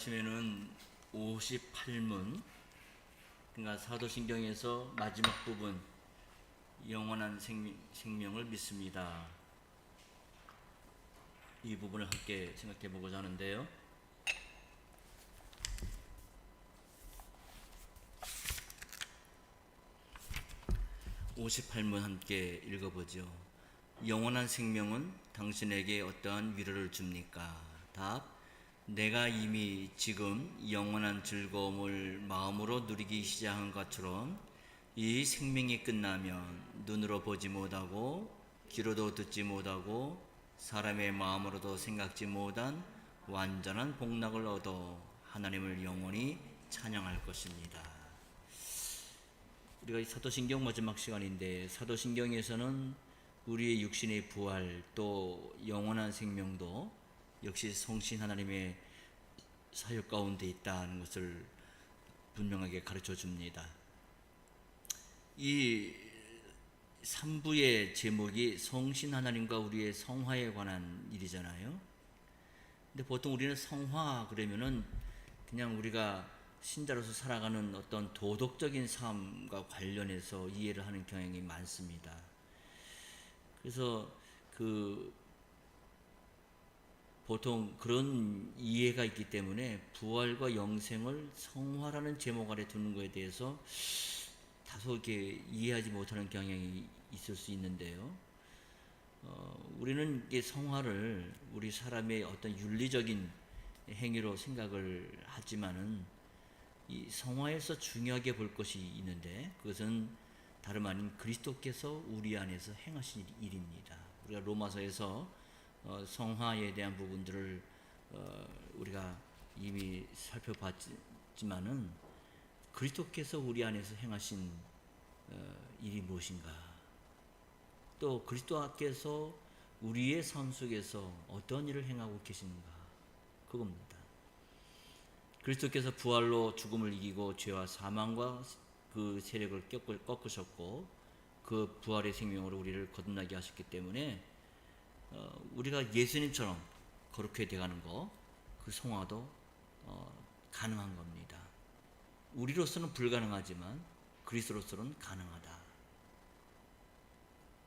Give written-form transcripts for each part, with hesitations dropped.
아침에는 58문, 그러니까 사도신경에서 마지막 부분 영원한 생명을 믿습니다. 이 부분을 함께 생각해 보고자 하는데요. (58문) 함께 읽어보죠. 영원한 생명은 당신에게 어떠한 위로를 줍니까? 답: 내가 이미 지금 영원한 즐거움을 마음으로 누리기 시작한 것처럼 이 생명이 끝나면 눈으로 보지 못하고 귀로도 듣지 못하고 사람의 마음으로도 생각지 못한 완전한 복락을 얻어 하나님을 영원히 찬양할 것입니다. 우리가 이 사도신경 마지막 시간인데, 사도신경에서는 우리의 육신의 부활 또 영원한 생명도 역시 성신 하나님의 사역 가운데 있다는 것을 분명하게 가르쳐 줍니다. 이 3부의 제목이 성신 하나님과 우리의 성화에 관한 일이잖아요. 근데 보통 우리는 성화 그러면은 그냥 우리가 신자로서 살아가는 어떤 도덕적인 삶과 관련해서 이해를 하는 경향이 많습니다. 그래서 보통 그런 이해가 있기 때문에 부활과 영생을 성화라는 제목 아래 두는 것에 대해서 다소 이렇게 이해하지 못하는 경향이 있을 수 있는데요. 우리는 이 성화를 우리 사람의 어떤 윤리적인 행위로 생각을 하지만은 이 성화에서 중요하게 볼 것이 있는데, 그것은 다름 아닌 그리스도께서 우리 안에서 행하신 일입니다. 우리가 로마서에서 성화에 대한 부분들을 우리가 이미 살펴봤지만은 그리스도께서 우리 안에서 행하신 일이 무엇인가, 또 그리스도께서 우리의 삶 속에서 어떤 일을 행하고 계신가, 그겁니다. 그리스도께서 부활로 죽음을 이기고 죄와 사망과 그 세력을 꺾으셨고 그 부활의 생명으로 우리를 거듭나게 하셨기 때문에 우리가 예수님처럼 거룩해 되가는 거, 그 성화도 가능한 겁니다. 우리로서는 불가능하지만 그리스도로서는 가능하다.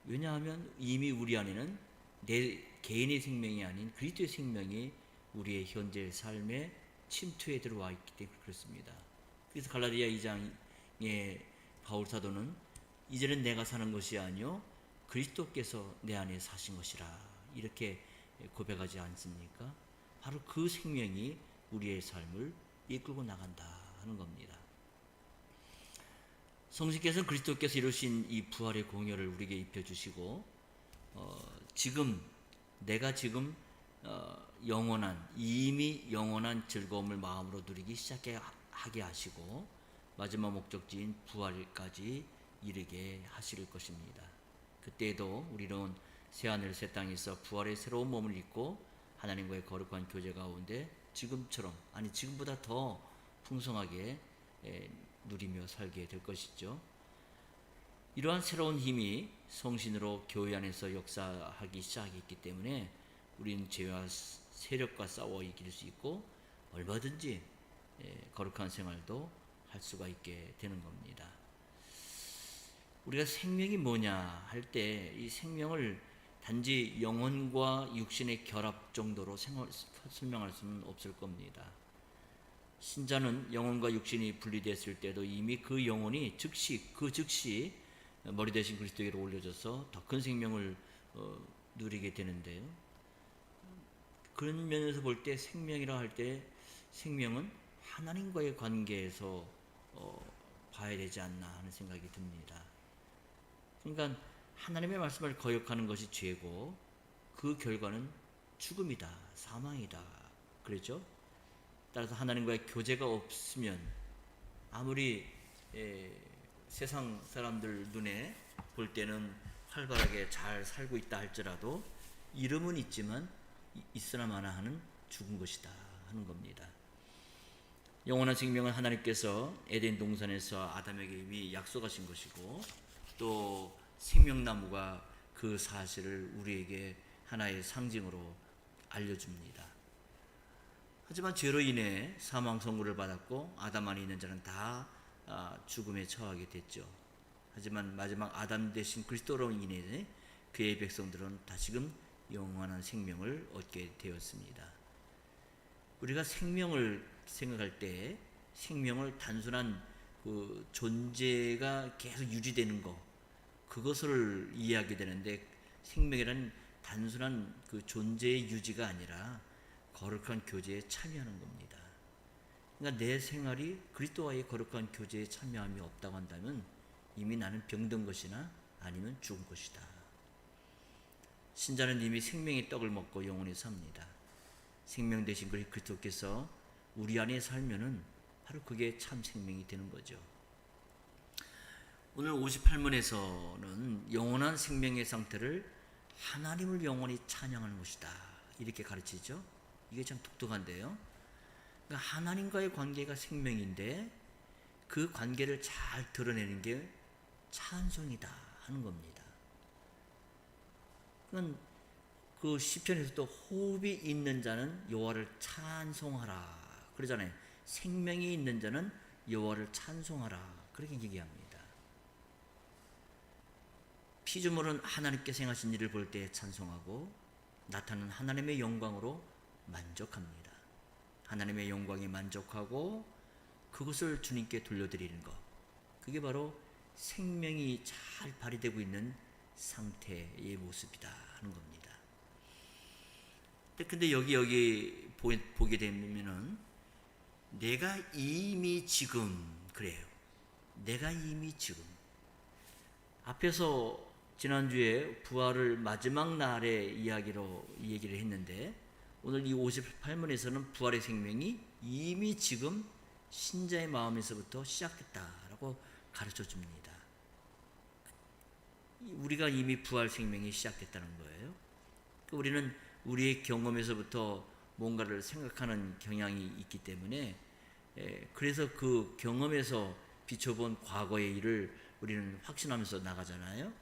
왜냐하면 이미 우리 안에는 내 개인의 생명이 아닌 그리스도의 생명이 우리의 현재 삶에 침투해 들어와 있기 때문에 그렇습니다. 그래서 갈라디아 2장의 바울 사도는 이제는 내가 사는 것이 아니요 그리스도께서 내 안에 사신 것이라 이렇게 고백하지 않습니까? 바로 그 생명이 우리의 삶을 이끌고 나간다 하는 겁니다. 성신께서는 그리스도께서 이루신 이 부활의 공효를 우리에게 입혀주시고 내가 지금 이미 영원한 즐거움을 마음으로 누리기 시작하게 하시고 마지막 목적지인 부활까지 이르게 하실 것입니다. 그때에도 우리는 새하늘 새 땅에서 부활의 새로운 몸을 입고 하나님과의 거룩한 교제 가운데 지금보다 더 풍성하게 누리며 살게 될 것이죠. 이러한 새로운 힘이 성신으로 교회 안에서 역사하기 시작했기 때문에 우리는 죄와 세력과 싸워 이길 수 있고 얼마든지 거룩한 생활도 할 수가 있게 되는 겁니다. 우리가 생명이 뭐냐 할 때 이 생명을 단지 영혼과 육신의 결합 정도로 설명할 수는 없을 겁니다. 신자는 영혼과 육신이 분리됐을 때도 이미 그 영혼이 즉시 머리 대신 그리스도에게 올려져서 더 큰 생명을 누리게 되는데요. 그런 면에서 볼 때 생명이라 할 때 생명은 하나님과의 관계에서 봐야 되지 않나 하는 생각이 듭니다. 그러니까 하나님의 말씀을 거역하는 것이 죄고 그 결과는 죽음이다, 사망이다, 그랬죠? 따라서 하나님과의 교제가 없으면 아무리 세상 사람들 눈에 볼 때는 활발하게 잘 살고 있다 할지라도 이름은 있지만 있으나 마나 하는 죽은 것이다 하는 겁니다. 영원한 생명은 하나님께서 에덴 동산에서 아담에게 이미 약속하신 것이고 또 생명나무가 그 사실을 우리에게 하나의 상징으로 알려줍니다. 하지만 죄로 인해 사망 선고를 받았고 아담 안에 있는 자는 다 죽음에 처하게 됐죠. 하지만 마지막 아담 대신 그리스도로 인해 그의 백성들은 다시금 영원한 생명을 얻게 되었습니다. 우리가 생명을 생각할 때 생명을 단순한 그 존재가 계속 유지되는 것, 그것을 이해하게 되는데, 생명이란 단순한 그 존재의 유지가 아니라 거룩한 교제에 참여하는 겁니다. 그러니까 내 생활이 그리스도와의 거룩한 교제에 참여함이 없다고 한다면 이미 나는 병든 것이나 아니면 죽은 것이다. 신자는 이미 생명의 떡을 먹고 영원히 삽니다. 생명 대신 그리스도께서 우리 안에 살면은 바로 그게 참 생명이 되는 거죠. 오늘 58문에서는 영원한 생명의 상태를 하나님을 영원히 찬양하는 것이다, 이렇게 가르치죠. 이게 참 독특한데요. 그러니까 하나님과의 관계가 생명인데 그 관계를 잘 드러내는 게 찬송이다 하는 겁니다. 그러니까 그 시편에서도 호흡이 있는 자는 여호와를 찬송하라 그러잖아요. 생명이 있는 자는 여호와를 찬송하라, 그렇게 얘기합니다. 피조물은 하나님께서 행하신 일을 볼 때 찬송하고 나타나는 하나님의 영광으로 만족합니다. 하나님의 영광에 만족하고 그것을 주님께 돌려드리는 것, 그게 바로 생명이 잘 발휘되고 있는 상태의 모습이다 하는 겁니다. 근데 여기 보게 되면은 내가 이미 지금, 그래요. 내가 이미 지금. 앞에서 지난주에 부활을 마지막 날의 이야기로 얘기를 했는데, 오늘 이 58문에서는 부활의 생명이 이미 지금 신자의 마음에서부터 시작됐다라고 가르쳐 줍니다. 우리가 이미 부활 생명이 시작됐다는 거예요. 우리는 우리의 경험에서부터 뭔가를 생각하는 경향이 있기 때문에, 그래서 그 경험에서 비춰본 과거의 일을 우리는 확신하면서 나가잖아요.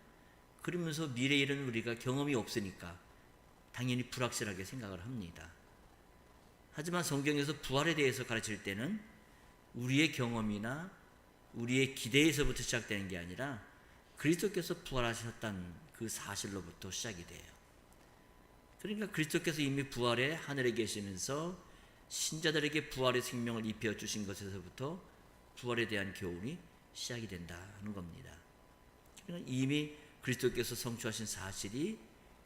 그러면서 미래의 일은 우리가 경험이 없으니까 당연히 불확실하게 생각을 합니다. 하지만 성경에서 부활에 대해서 가르칠 때는 우리의 경험이나 우리의 기대에서부터 시작되는 게 아니라 그리스도께서 부활하셨다는 그 사실로부터 시작이 돼요. 그러니까 그리스도께서 이미 부활해 하늘에 계시면서 신자들에게 부활의 생명을 입혀주신 것에서부터 부활에 대한 교훈이 시작이 된다는 겁니다. 그러니까 이미 그리스도께서 성취하신 사실이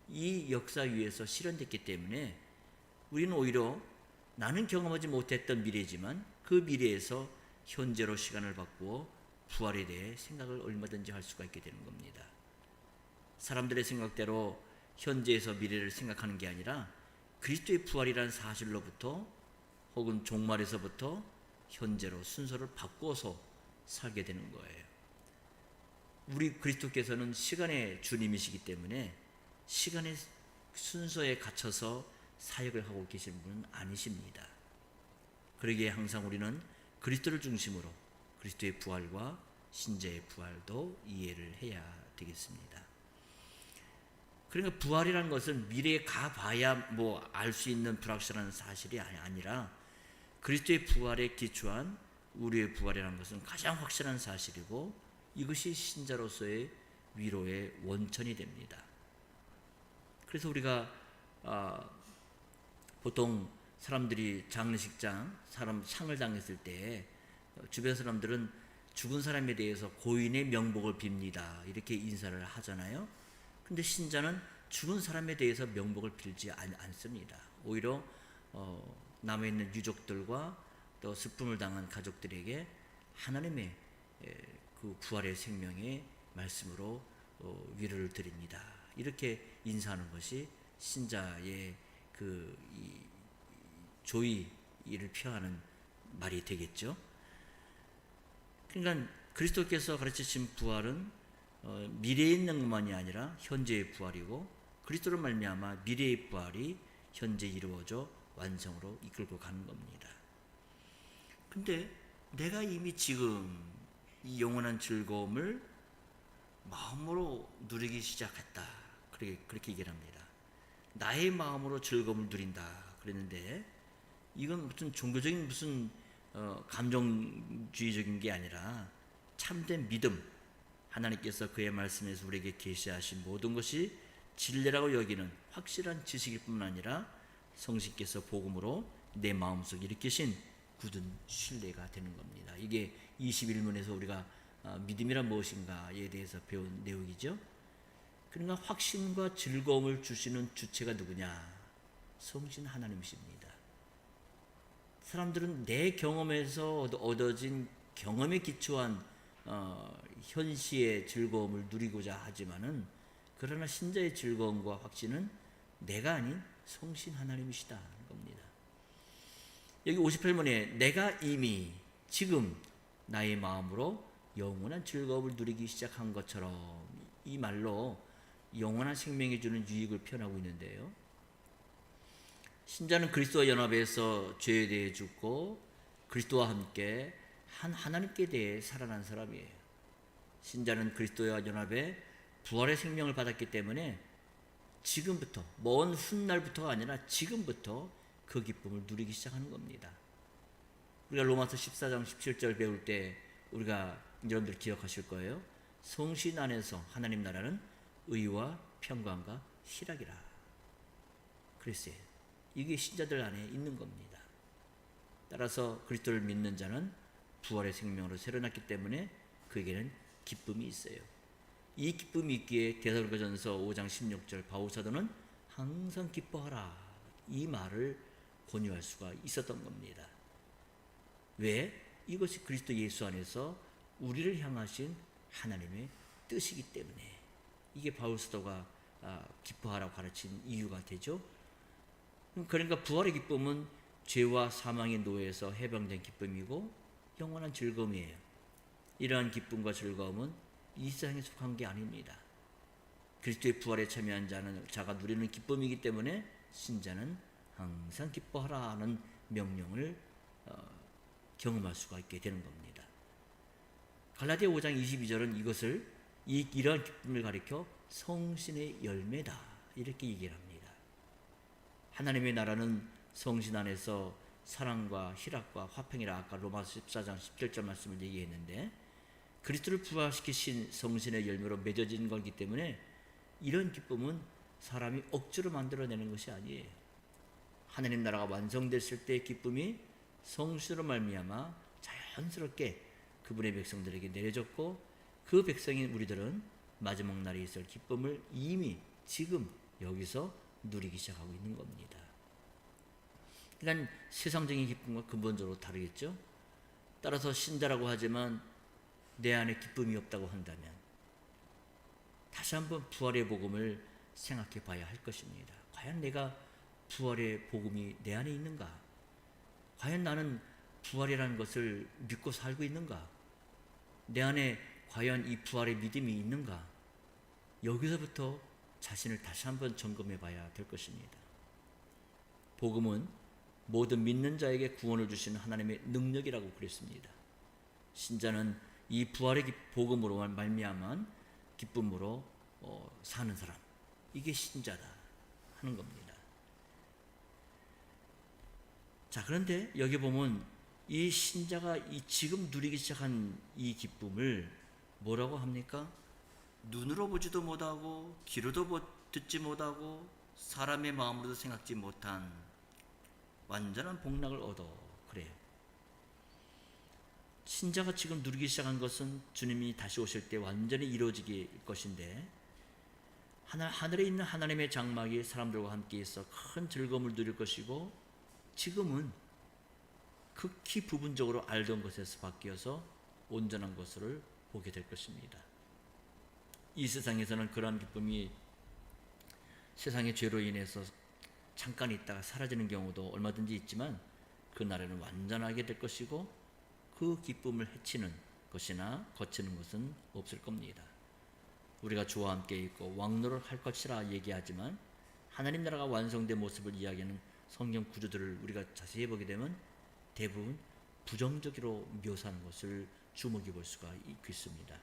이 역사 위에서 실현됐기 때문에 우리는 오히려 나는 경험하지 못했던 미래지만 그 미래에서 현재로 시간을 바꾸어 부활에 대해 생각을 얼마든지 할 수가 있게 되는 겁니다. 사람들의 생각대로 현재에서 미래를 생각하는 게 아니라 그리스도의 부활이라는 사실로부터 혹은 종말에서부터 현재로 순서를 바꾸어서 살게 되는 거예요. 우리 그리스도께서는 시간의 주님이시기 때문에 시간의 순서에 갇혀서 사역을 하고 계신 분은 아니십니다. 그러기에 항상 우리는 그리스도를 중심으로 그리스도의 부활과 신자의 부활도 이해를 해야 되겠습니다. 그러니까 부활이라는 것은 미래에 가봐야 뭐 알 수 있는 불확실한 사실이 아니라 그리스도의 부활에 기초한 우리의 부활이라는 것은 가장 확실한 사실이고 이것이 신자로서의 위로의 원천이 됩니다. 그래서 우리가 보통 사람들이 장례식장 상을 당했을 때 주변 사람들은 죽은 사람에 대해서 고인의 명복을 빕니다, 이렇게 인사를 하잖아요. 근데 신자는 죽은 사람에 대해서 명복을 빌지 않습니다. 오히려 남아있는 유족들과 또 슬픔을 당한 가족들에게 하나님의 그 부활의 생명의 말씀으로 위로를 드립니다, 이렇게 인사하는 것이 신자의 그 조의를 표하는 말이 되겠죠. 그러니까 그리스도께서 가르치신 부활은 미래에 있는 것만이 아니라 현재의 부활이고 그리스도로 말미암아 미래의 부활이 현재 이루어져 완성으로 이끌고 가는 겁니다. 근데 내가 이미 지금 이 영원한 즐거움을 마음으로 누리기 시작했다, 그렇게 얘기를 합니다. 나의 마음으로 즐거움을 누린다 그랬는데 이건 무슨 종교적인 무슨 감정주의적인 게 아니라 참된 믿음, 하나님께서 그의 말씀에서 우리에게 계시하신 모든 것이 진리라고 여기는 확실한 지식일 뿐만 아니라 성신께서 복음으로 내 마음속에 일으키신 굳은 신뢰가 되는 겁니다. 이게 21문에서 우리가 믿음이란 무엇인가에 대해서 배운 내용이죠. 그러니까 확신과 즐거움을 주시는 주체가 누구냐? 성신 하나님이십니다. 사람들은 내 경험에서 얻어진 경험에 기초한 현시의 즐거움을 누리고자 하지만은, 그러나 신자의 즐거움과 확신은 내가 아닌 성신 하나님이시다 겁니다. 여기 58문에 내가 이미 지금 나의 마음으로 영원한 즐거움을 누리기 시작한 것처럼, 이 말로 영원한 생명이 주는 유익을 표현하고 있는데요. 신자는 그리스도와 연합해서 죄에 대해 죽고 그리스도와 함께 한 하나님께 대해 살아난 사람이에요. 신자는 그리스도와 연합해 부활의 생명을 받았기 때문에 지금부터, 먼 훗날부터가 아니라 지금부터 그 기쁨을 누리기 시작하는 겁니다. 우리가 로마서 14장 17절 배울 때 우리가 여러분들 기억하실 거예요. 성신 안에서 하나님 나라는 의와 평강과 희락이라 그랬어요. 이게 신자들 안에 있는 겁니다. 따라서 그리스도를 믿는 자는 부활의 생명으로 새로 났기 때문에 그에게는 기쁨이 있어요. 이 기쁨이 있기에 데살로니가전서 5장 16절 바울 사도는 항상 기뻐하라, 이 말을 권유할 수가 있었던 겁니다. 왜? 이것이 그리스도 예수 안에서 우리를 향하신 하나님의 뜻이기 때문에. 이게 바울 사도가 기뻐하라고 가르친 이유가 되죠. 그러니까 부활의 기쁨은 죄와 사망의 노예에서 해방된 기쁨이고 영원한 즐거움이에요. 이러한 기쁨과 즐거움은 이 세상에 속한 게 아닙니다. 그리스도의 부활에 참여한 자가 누리는 기쁨이기 때문에 신자는 항상 기뻐하라는 명령을 경험할 수가 있게 되는 겁니다. 갈라디아 5장 22절은 이것을 이러한 기쁨을 가리켜 성신의 열매다 이렇게 얘기를 합니다. 하나님의 나라는 성신 안에서 사랑과 희락과 화평이라 아까 로마서 14장 17절 말씀을 얘기했는데, 그리스도를 부활시키신 성신의 열매로 맺어진 거기 때문에 이런 기쁨은 사람이 억지로 만들어내는 것이 아니에요. 하나님 나라가 완성됐을 때의 기쁨이 성신으로 말미암아 자연스럽게 그분의 백성들에게 내려졌고, 그 백성인 우리들은 마지막 날에 있을 기쁨을 이미 지금 여기서 누리기 시작하고 있는 겁니다. 그러니까 세상적인 기쁨과 근본적으로 다르겠죠. 따라서 신자라고 하지만 내 안에 기쁨이 없다고 한다면 다시 한번 부활의 복음을 생각해 봐야 할 것입니다. 과연 내가 부활의 복음이 내 안에 있는가? 과연 나는 부활이라는 것을 믿고 살고 있는가? 내 안에 과연 이 부활의 믿음이 있는가? 여기서부터 자신을 다시 한번 점검해 봐야 될 것입니다. 복음은 모든 믿는 자에게 구원을 주시는 하나님의 능력이라고 그랬습니다. 신자는 이 부활의 복음으로 말미암은 기쁨으로 사는 사람, 이게 신자다 하는 겁니다. 자, 그런데 여기 보면 이 신자가 이 지금 누리기 시작한 이 기쁨을 뭐라고 합니까? 눈으로 보지도 못하고 귀로도 듣지 못하고 사람의 마음으로도 생각지 못한 완전한 복락을 얻어 그래요. 신자가 지금 누리기 시작한 것은 주님이 다시 오실 때 완전히 이루어지게 것인데, 하늘에 있는 하나님의 장막이 사람들과 함께 있어 큰 즐거움을 누릴 것이고, 지금은 극히 부분적으로 알던 것에서 바뀌어서 온전한 것을 보게 될 것입니다. 이 세상에서는 그러한 기쁨이 세상의 죄로 인해서 잠깐 있다가 사라지는 경우도 얼마든지 있지만, 그 날에는 완전하게 될 것이고 그 기쁨을 해치는 것이나 거치는 것은 없을 겁니다. 우리가 주와 함께 있고 왕노를 할 것이라 얘기하지만 하나님 나라가 완성된 모습을 이야기하는 성경 구조들을 우리가 자세히 보게 되면 대부분 부정적으로 묘사하는 것을 주목해 볼 수가 있습니다.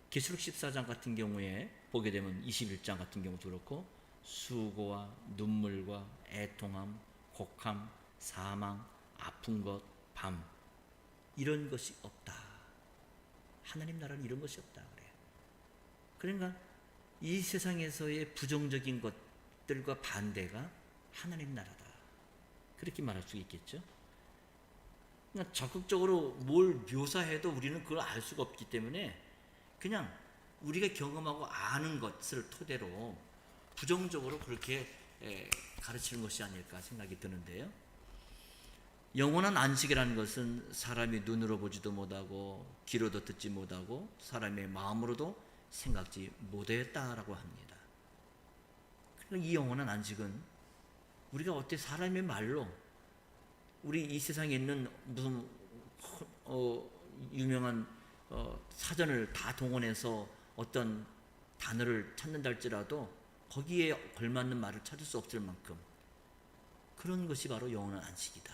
계시록 14장 같은 경우에 보게 되면 21장 같은 경우도 그렇고 수고와 눈물과 애통함, 곡함, 사망, 아픈 것, 밤 이런 것이 없다. 하나님 나라는 이런 것이 없다 그래요. 그러니까 이 세상에서의 부정적인 것들과 반대가 하나님 나라다. 그렇게 말할 수 있겠죠. 그러니까 적극적으로 뭘 묘사해도 우리는 그걸 알 수가 없기 때문에 그냥 우리가 경험하고 아는 것을 토대로 부정적으로 그렇게 가르치는 것이 아닐까 생각이 드는데요. 영원한 안식이라는 것은 사람이 눈으로 보지도 못하고 귀로도 듣지 못하고 사람의 마음으로도 생각지 못했다라고 합니다. 그러니까 이 영원한 안식은 우리가 어떻게 사람의 말로 우리 이 세상에 있는 무슨 유명한 사전을 다 동원해서 어떤 단어를 찾는다 할지라도 거기에 걸맞는 말을 찾을 수 없을 만큼 그런 것이 바로 영원한 안식이다.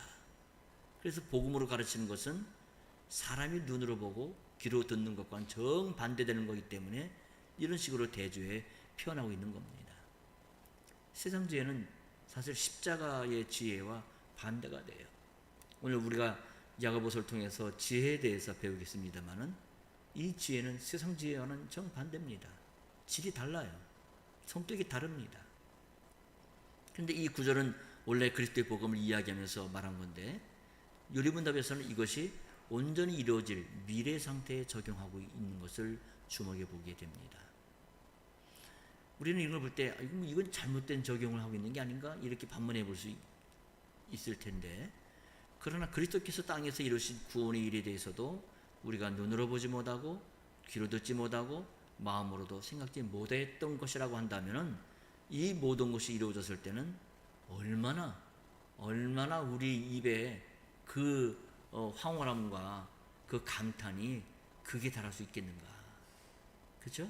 그래서 복음으로 가르치는 것은 사람이 눈으로 보고 귀로 듣는 것과는 정반대되는 것이기 때문에 이런 식으로 대조해 표현하고 있는 겁니다. 세상 지혜는 사실 십자가의 지혜와 반대가 돼요. 오늘 우리가 야고보서를 통해서 지혜에 대해서 배우겠습니다만은 이 지혜는 세상 지혜와는 정반대입니다. 질이 달라요. 성격이 다릅니다. 그런데 이 구절은 원래 그리스도의 복음을 이야기하면서 말한 건데 요리문답에서는 이것이 온전히 이루어질 미래 상태에 적용하고 있는 것을 주목해 보게 됩니다. 우리는 이걸 볼 때 이건 잘못된 적용을 하고 있는 게 아닌가 이렇게 반문해 볼 수 있을 텐데 그러나 그리스도께서 땅에서 이루신 구원의 일에 대해서도 우리가 눈으로 보지 못하고 귀로 듣지 못하고 마음으로도 생각지 못했던 것이라고 한다면 이 모든 것이 이루어졌을 때는 얼마나 우리 입에 그 황홀함과 그 감탄이 극에 달할 수 있겠는가. 그렇죠?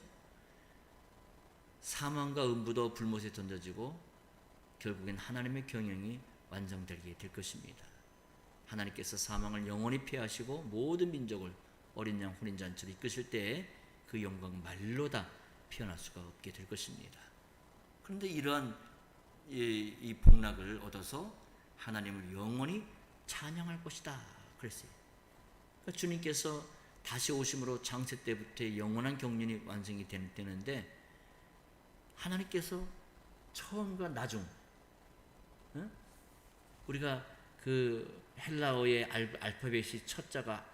사망과 음부도 불못에 던져지고 결국엔 하나님의 경영이 완성되게 될 것입니다. 하나님께서 사망을 영원히 피하시고 모든 민족을 어린 양 혼인 잔치로 이끄실 때에 그 영광 말로 다 표현할 수가 없게 될 것입니다. 그런데 이러한 이 복락을 얻어서 하나님을 영원히 찬양할 것이다 그랬어요. 그러니까 주님께서 다시 오심으로 장세 때부터 영원한 경륜이 완성이 되는데 하나님께서 처음과 나중 우리가 그 헬라어의 알파벳이 첫 자가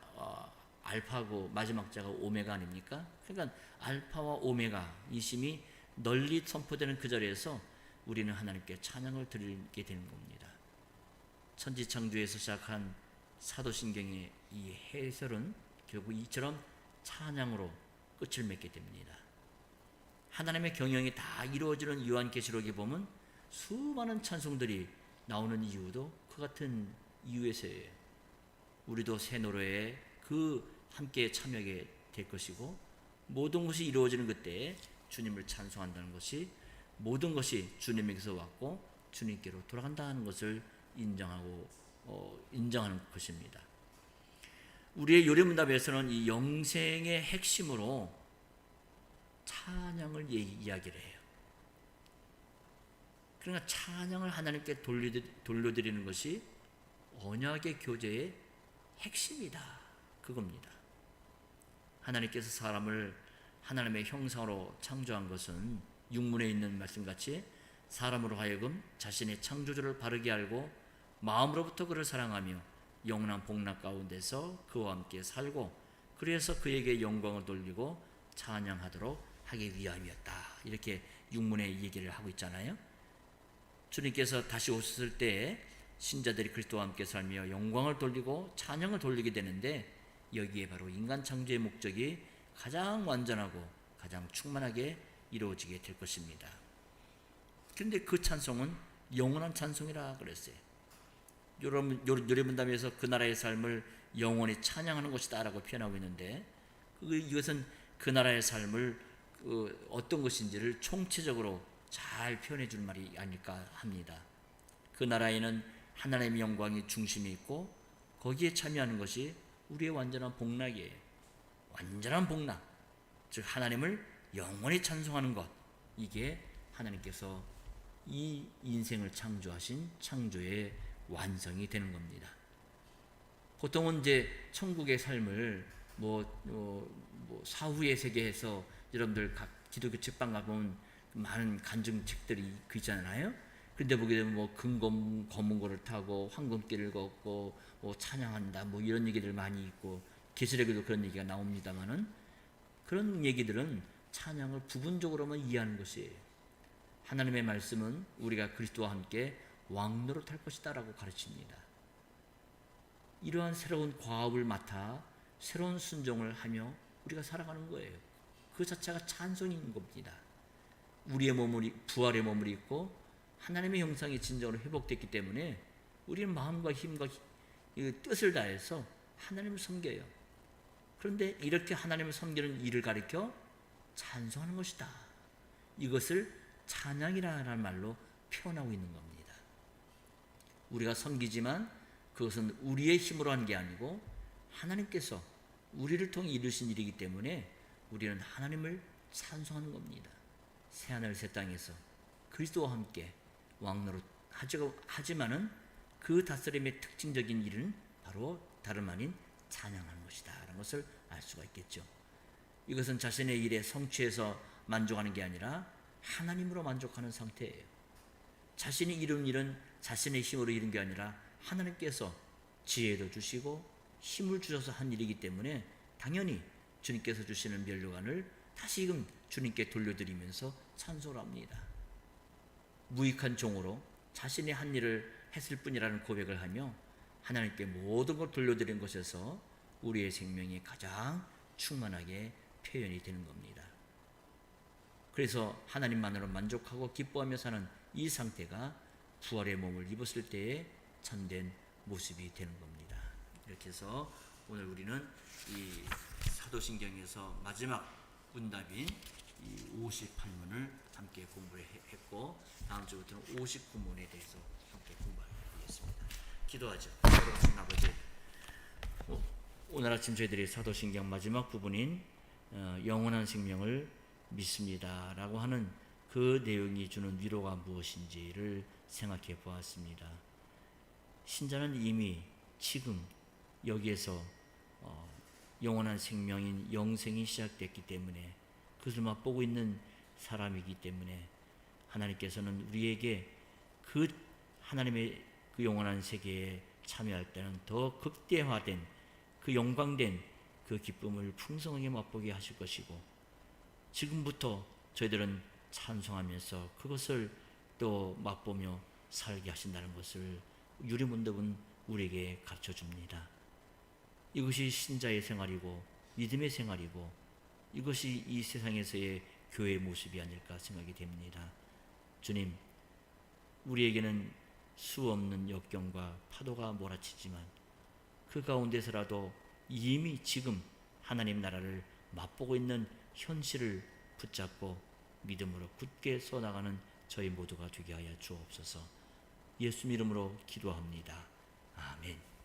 알파고 마지막 자가 오메가 아닙니까? 그러니까 알파와 오메가 이심이 널리 선포되는 그 자리에서 우리는 하나님께 찬양을 드리게 되는 겁니다. 천지창조에서 시작한 사도신경의 이 해설은 결국 이처럼 찬양으로 끝을 맺게 됩니다. 하나님의 경영이 다 이루어지는 요한계시록에 보면 수많은 찬송들이 나오는 이유도 그 같은 이유에서예요. 우리도 새 노래에 함께 참여하게 될 것이고 모든 것이 이루어지는 그때에 주님을 찬송한다는 것이 모든 것이 주님에게서 왔고 주님께로 돌아간다는 것을 인정하는 것입니다. 우리의 요리문답에서는 이 영생의 핵심으로 찬양을 이야기를 해요. 그러니까 찬양을 하나님께 돌려드리는 것이 언약의 교제의 핵심이다. 그겁니다. 하나님께서 사람을 하나님의 형상으로 창조한 것은 육문에 있는 말씀같이 사람으로 하여금 자신의 창조주를 바르게 알고 마음으로부터 그를 사랑하며 영원한 복락 가운데서 그와 함께 살고 그래서 그에게 영광을 돌리고 찬양하도록 하기 위함이었다. 이렇게 육문의 얘기를 하고 있잖아요. 주님께서 다시 오셨을 때 신자들이 그리스도와 함께 살며 영광을 돌리고 찬양을 돌리게 되는데 여기에 바로 인간 창조의 목적이 가장 완전하고 가장 충만하게 이루어지게 될 것입니다. 그런데 그 찬송은 영원한 찬송이라 그랬어요. 요리문답에서 그 나라의 삶을 영원히 찬양하는 것이다 라고 표현하고 있는데 이것은 그 나라의 삶을 어떤 것인지를 총체적으로 잘 표현해 줄 말이 아닐까 합니다. 그 나라에는 하나님의 영광이 중심에 있고 거기에 참여하는 것이 우리의 완전한 복락이에요. 완전한 복락, 즉 하나님을 영원히 찬송하는 것, 이게 하나님께서 이 인생을 창조하신 창조의 완성이 되는 겁니다. 보통은 이제 천국의 삶을 사후의 세계에서 여러분들 각 기독교 책방 가보면 많은 간증책들이 있잖아요. 그런데 보게 되면 검은 거를 타고 황금길을 걷고 찬양한다 이런 얘기들 많이 있고 계시록에도 그런 얘기가 나옵니다만은 그런 얘기들은 찬양을 부분적으로만 이해하는 것이에요. 하나님의 말씀은 우리가 그리스도와 함께 왕노릇할 것이다라고 가르칩니다. 이러한 새로운 과업을 맡아 새로운 순종을 하며 우리가 살아가는 거예요. 그 자체가 찬송인 겁니다. 우리의 부활의 몸을 입고 하나님의 형상이 진정으로 회복됐기 때문에 우리는 마음과 힘과 뜻을 다해서 하나님을 섬겨요. 그런데 이렇게 하나님을 섬기는 일을 가리켜 찬송하는 것이다. 이것을 찬양이라는 말로 표현하고 있는 겁니다. 우리가 섬기지만 그것은 우리의 힘으로 한 게 아니고 하나님께서 우리를 통해 이루신 일이기 때문에 우리는 하나님을 찬송하는 겁니다. 새하늘 새 땅에서 그리스도와 함께 왕노릇 하지만은 그 다스림의 특징적인 일은 바로 다름 아닌 찬양하는 것이다 라는 것을 알 수가 있겠죠. 이것은 자신의 일에 성취해서 만족하는 게 아니라 하나님으로 만족하는 상태예요. 자신이 이룬 일은 자신의 힘으로 이룬 게 아니라 하나님께서 지혜도 주시고 힘을 주셔서 한 일이기 때문에 당연히 주님께서 주시는 면류관을 다시금 주님께 돌려드리면서 찬송을 합니다. 무익한 종으로 자신이 한 일을 했을 뿐이라는 고백을 하며 하나님께 모든 걸 돌려드린 것에서 우리의 생명이 가장 충만하게 표현이 되는 겁니다. 그래서 하나님만으로 만족하고 기뻐하며 사는 이 상태가 부활의 몸을 입었을 때의 참된 모습이 되는 겁니다. 이렇게 해서 오늘 우리는 이 사도신경에서 마지막 문답인 이 58문을 함께 공부를 했고 다음 주부터는 59문에 대해서 함께 공부하겠습니다. 기도하죠. 그러신 아버지, 오늘 아침 저희들이 사도신경 마지막 부분인 영원한 생명을 믿습니다 라고 하는 그 내용이 주는 위로가 무엇인지를 생각해 보았습니다. 신자는 이미 지금 여기에서 영원한 생명인 영생이 시작됐기 때문에 그것을 맛보고 있는 사람이기 때문에 하나님께서는 우리에게 그 하나님의 그 영원한 세계에 참여할 때는 더 극대화된 그 영광된 그 기쁨을 풍성하게 맛보게 하실 것이고 지금부터 저희들은 찬송하면서 그것을 또 맛보며 살게 하신다는 것을 유리문답은 우리에게 가르쳐 줍니다. 이것이 신자의 생활이고 믿음의 생활이고 이것이 이 세상에서의 교회의 모습이 아닐까 생각이 됩니다. 주님, 우리에게는 수 없는 역경과 파도가 몰아치지만 그 가운데서라도 이미 지금 하나님 나라를 맛보고 있는 현실을 붙잡고 믿음으로 굳게 써나가는 저희 모두가 되게 하여 주옵소서. 예수 이름으로 기도합니다. 아멘.